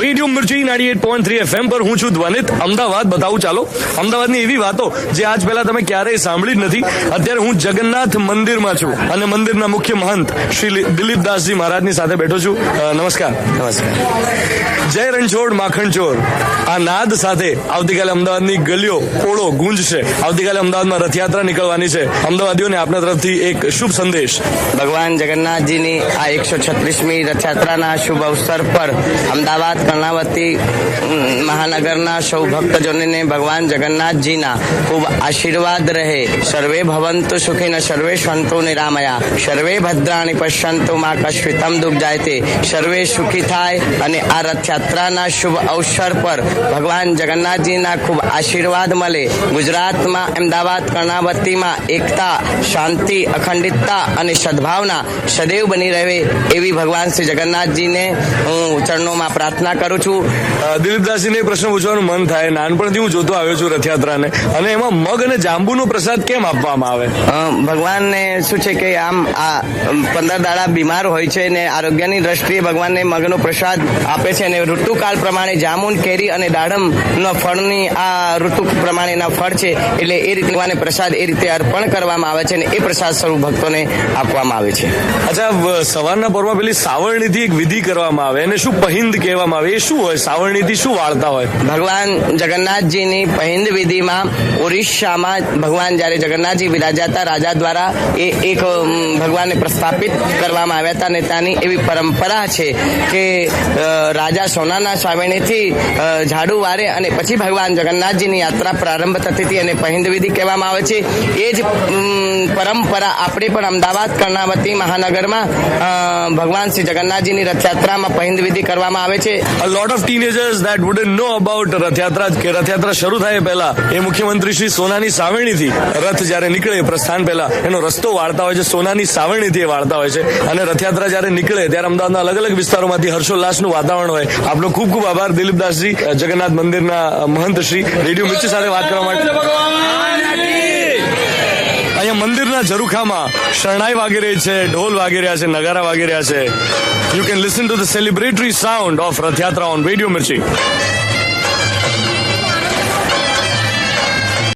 Radio મિર્ચી 98.3 FM પર હું છું ધ્વનિત. અમદાવાદ બતાવું ચાલો. અમદાવાદની એવી વાતો જે આજ પહેલા તમે ક્યારેય સાંભળી જ નથી. અત્યારે હું જગન્નાથ મંદિરમાં છું અને મંદિરના મુખ્ય મહંત શ્રી દિલીપદાસજી મહારાજની સાથે બેઠો છું. નમસ્કાર. નમસ્કાર. જય રણછોડ માખણચોર આ નાદ સાથે આવતીકાલે અમદાવાદની ગલીઓ પોળો ગુંજશે. આવતીકાલે અમદાવાદમાં રથયાત્રા નીકળવાની છે. અમદાવાદીઓને આપના તરફથી એક શુભ સંદેશ. ભગવાન જગન્નાથજીની આ 136મી રથયાત્રાના શુભ અવસર પર અમદાવાદ કર્ણાવતી મહાનગરના સૌ ભક્તજનોને ભગવાન જગન્નાથજીના ખૂબ આશીર્વાદ રહે. સર્વે ભવંતુ સુખીન સર્વે સંતુ નિરામયા સર્વે ભદ્રાણી પશ્યંતુ મા કશ્ચિતમ દુઃખ જાયતે. સર્વે સુખી થાય અને આ રથયાત્રાના શુભ અવસર પર ભગવાન જગન્નાથજીના ખૂબ આશીર્વાદ મળે. ગુજરાતમાં અમદાવાદ કર્ણાવતીમાં એકતા, શાંતિ, અખંડિતતા અને સદભાવના સદૈવ બની રહે એવી ભગવાન શ્રી જગન્નાથજીને હું ચરણોમાં પ્રાર્થના કરું છું. દિલીપદાસજીને પ્રશ્ન પૂછવાનું મન થાય. નાનપણથી હું જોતો આવ્યો છું રથયાત્રાને, અને એમાં મગ અને જાંબુનો પ્રસાદ કેમ આપવામાં આવે? ભગવાનને શું છે કે આમ આ 15 દાડા બીમાર હોય છે ને આરોગ્યની દ્રષ્ટિએ ભગવાનને મગનો પ્રસાદ આપે છે. અને ઋતુકાળ પ્રમાણે જામુન, કેરી અને દાડમના ફળની આ ઋતુ પ્રમાણેના ફળ છે એટલે એ રીતે ભગવાનને પ્રસાદ એ રીતે અર્પણ કરવામાં આવે છે અને એ પ્રસાદ સ્વરૂપ ભક્તોને આપવામાં આવે છે. અચ્છા, સવારના પરમાં પેલી સાવરણીથી એક વિધિ કરવામાં આવે એને શું પહિંદ કહેવામાં આવે? એ શું હોય? સાવરણીથી શું વાળતા હોય? ભગવાન જગન્નાથજીની પહિંદ વિધિમાં ઓરિસ્સામાં ભગવાન જ્યારે જગન્નાથજી વિરાજાતા રાજા દ્વારા એ એક ભગવાનને પ્રસ્થાપિત કરવામાં આવ્યા હતા અને ત્યાંની એવી પરંપરા છે કે રાજા સોનાના સાવરણીથી ઝાડુ વારે અને પછી ભગવાન જગન્નાથજીની યાત્રા પ્રારંભ થતી હતી અને પહિંદ વિધિ કહેવામાં આવે છે. એ જ પરંપરા આપણે પણ અમદાવાદ કર્ણાવતી મહાનગરમાં ભગવાન શ્રી જગન્નાથજીની રથયાત્રામાં પહિંદ વિધિ કરવામાં આવે છે. A lot of teenagers that wouldn't know about Rathyatra શરૂ થાય પહેલા એ મુખ્યમંત્રી શ્રી સોનાની સાવરણીથી રથ જ્યારે નીકળે પ્રસ્થાન પહેલા એનો રસ્તો વાળતા હોય છે. સોનાની સાવરણીથી વાળતા હોય છે અને રથયાત્રા જ્યારે નીકળે ત્યારે અમદાવાદના અલગ અલગ વિસ્તારોમાંથી હર્ષોલ્લાસનું વાતાવરણ હોય. આપનો ખૂબ ખૂબ આભાર દિલીપદાસજી, જગન્નાથ મંદિરના મહંત શ્રી. રેડિયો મિર્ચી સાથે વાત કરવા માટે અહીંયા મંદિરના ઝરૂખામાં શરણાઈ વાગી રહી છે, ઢોલ વાગી રહ્યા છે, નગારા વાગી રહ્યા છે. You can listen to the celebratory sound of Rath Yatra on Radio Mirchi.